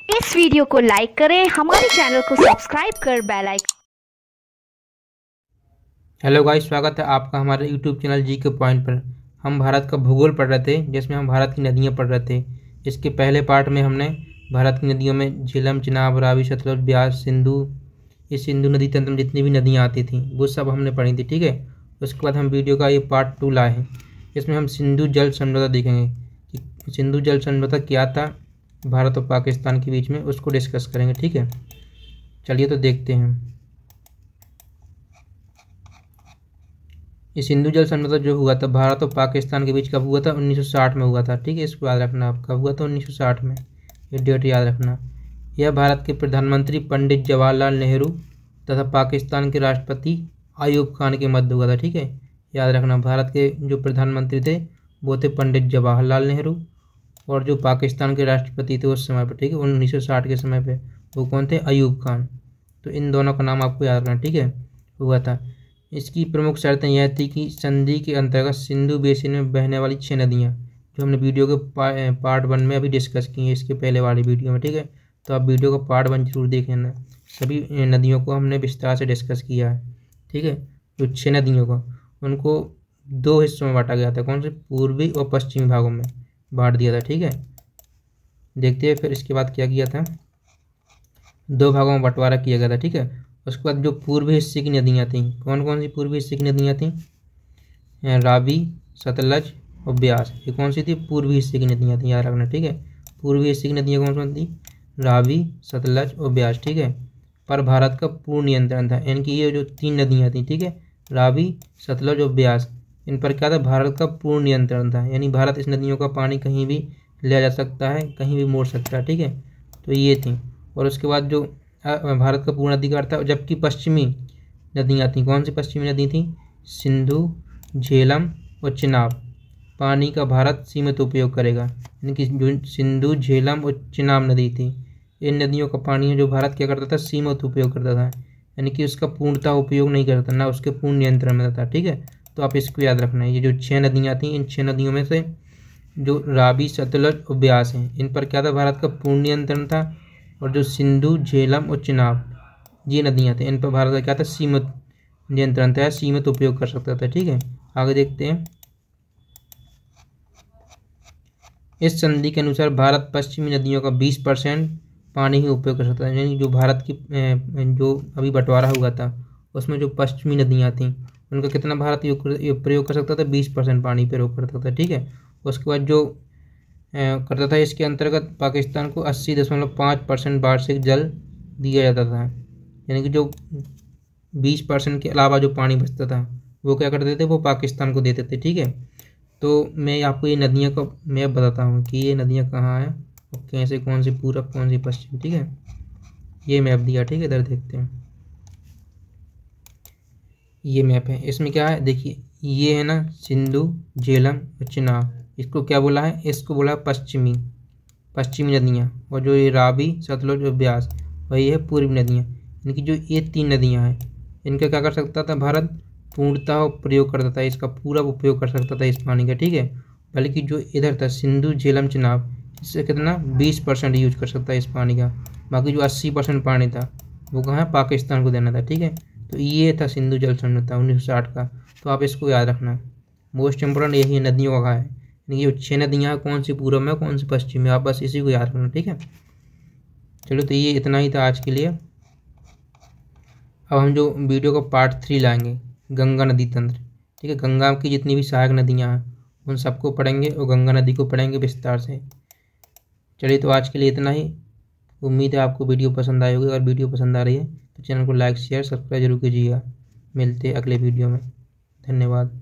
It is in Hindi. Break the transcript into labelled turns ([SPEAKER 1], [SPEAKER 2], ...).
[SPEAKER 1] इस वीडियो को लाइक करें, हमारे चैनल को सब्सक्राइब कर बेल आइकन।
[SPEAKER 2] हेलो गाइस, स्वागत है आपका हमारे यूट्यूब चैनल जी के पॉइंट पर। हम भारत का भूगोल पढ़ रहे थे, जिसमें हम भारत की नदियां पढ़ रहे थे। इसके पहले पार्ट में हमने भारत की नदियों में झेलम, चिनाब, रावी, सतलुज, ब्यास, सिंधु, इस सिंधु नदी तंत्र में जितनी भी नदियाँ आती थीं वो सब हमने पढ़ी थी। ठीक है, उसके बाद हम वीडियो का ये पार्ट 2 लाए हैं। इसमें हम सिंधु जल समझौता देखेंगे कि सिंधु जल समझौता क्या था भारत और पाकिस्तान के बीच में, उसको डिस्कस करेंगे। ठीक है, चलिए तो देखते हैं। ये सिंधु जल समझौता जो हुआ था भारत और पाकिस्तान के बीच कब हुआ था? 1960 में हुआ था। ठीक है, इसको याद रखना। आप कब हुआ था? 1960 में। ये डेट याद रखना। यह भारत के प्रधानमंत्री पंडित जवाहरलाल नेहरू तथा पाकिस्तान के राष्ट्रपति अयूब खान के मध्य हुआ था। ठीक है, याद रखना। भारत के जो प्रधानमंत्री थे वो थे पंडित जवाहरलाल नेहरू, और जो पाकिस्तान के राष्ट्रपति थे उस समय पर, ठीक है, 1960 के समय पे, वो कौन थे? अयूब खान। तो इन दोनों का नाम आपको याद रखना। ठीक है, हुआ था। इसकी प्रमुख शर्तें यह थी कि संधि के अंतर्गत सिंधु बेसिन में बहने वाली 6 नदियाँ, जो हमने वीडियो के पार्ट 1 में अभी डिस्कस की हैं, इसके पहले वाली वीडियो में। ठीक है, तो आप वीडियो का पार्ट 1 जरूर देख लेना। सभी नदियों को हमने विस्तार से डिस्कस किया है। ठीक है, जो 6 नदियों को, उनको 2 हिस्सों में बांटा गया था। कौन से? पूर्वी और पश्चिमी भागों में बांट दिया था। ठीक है, देखते हैं फिर इसके बाद क्या किया था। 2 भागों में बंटवारा किया गया था। ठीक है, उसके बाद जो पूर्वी हिस्से की नदियाँ थीं, कौन कौन सी पूर्वी हिस्से की नदियाँ थीं? रावी, सतलज और ब्यास। ये कौन सी थी? पूर्वी हिस्से की नदियाँ थीं, याद रखना। ठीक है, पूर्वी हिस्से की नदियाँ कौन कौन थी? रावी, सतलज और ब्यास। ठीक है, पर भारत का पूर्ण नियंत्रण था। इनकी ये जो 3 नदियाँ थीं, ठीक है, रावी, सतलज और ब्यास, इन पर क्या था? भारत का पूर्ण नियंत्रण था। यानी भारत इस नदियों का पानी कहीं भी लिया जा सकता है, कहीं भी मोड़ सकता है। ठीक है, तो ये थी। और उसके बाद जो भारत का पूर्ण अधिकार था। जबकि पश्चिमी नदियाँ थीं, कौन सी पश्चिमी नदी थी? सिंधु, झेलम और चिनाब। पानी का भारत सीमित उपयोग करेगा। यानी कि जो सिंधु, झेलम और चिनाब नदी थी, इन नदियों का पानी है जो भारत क्या करता था? सीमित उपयोग करता था। यानी कि उसका पूर्णतः उपयोग नहीं करता, ना उसके पूर्ण नियंत्रण में था। ठीक है, तो आप इसको याद रखना है। ये जो 6 नदियाँ थीं, इन 6 नदियों में से जो रावी, सतलज और ब्यास हैं, इन पर क्या था? भारत का पूर्ण नियंत्रण था। और जो सिंधु, झेलम और चिनाब, ये नदियाँ थी, इन पर भारत का क्या था? सीमित नियंत्रण था, सीमित उपयोग कर सकता था। ठीक है, आगे देखते हैं। इस संधि के अनुसार भारत पश्चिमी नदियों का 20% पानी ही उपयोग कर सकता है। यानी जो भारत की जो अभी बंटवारा हुआ था, उसमें जो पश्चिमी नदियाँ थीं, उनका कितना भारत प्रयोग कर सकता था? 20% पानी प्रयोग करता था। ठीक है, उसके बाद जो करता था, इसके अंतर्गत पाकिस्तान को 80.5% वार्षिक जल दिया जाता था। यानी कि जो 20% के अलावा जो पानी बचता था वो क्या करते थे? वो पाकिस्तान को देते थे। ठीक है, तो मैं आपको ये नदियों का मैप बताता हूँ कि ये नदियाँ कहाँ हैं और कैसे, कौन सी पूरब, कौन सी पश्चिम। ठीक है, ये मैप दिया। ठीक है, इधर देखते हैं। ये मैप है, इसमें क्या है देखिए, ये है ना सिंधु, झेलम और चिनाब। इसको क्या बोला है? इसको बोला है पश्चिमी नदियाँ। और जो ये रावी, सतलुज और ब्यास, वही है पूर्वी नदियाँ। इनकी जो ये 3 नदियाँ हैं, इनका क्या कर सकता था भारत? पूर्णतः प्रयोग करता था, इसका पूरा उपयोग कर सकता था इस पानी का। ठीक है, बल्कि जो इधर था सिंधु, झेलम, चिनाब, इससे कितना 20% यूज कर सकता है इस पानी का। बाकी जो 80% पानी था वो कहाँ है? पाकिस्तान को देना था। ठीक है, तो ये था सिंधु जल समझौता 1960 का। तो आप इसको याद रखना। मोस्ट इंपोर्टेंट यही है, नदियों का है। ये 6 नदियाँ कौन सी पूरब में, कौन सी पश्चिम में, आप बस इसी को याद रखना। ठीक है, चलो तो ये इतना ही था आज के लिए। अब हम जो वीडियो का पार्ट 3 लाएंगे, गंगा नदी तंत्र। ठीक है, गंगा की जितनी भी सहायक नदियाँ हैं उन सबको पढ़ेंगे और गंगा नदी को पढ़ेंगे विस्तार से। चलिए तो आज के लिए इतना ही। उम्मीद है आपको वीडियो पसंद आई होगी। अगर वीडियो पसंद आ रही है तो चैनल को लाइक, शेयर, सब्सक्राइब जरूर कीजिएगा। मिलते हैं अगले वीडियो में। धन्यवाद।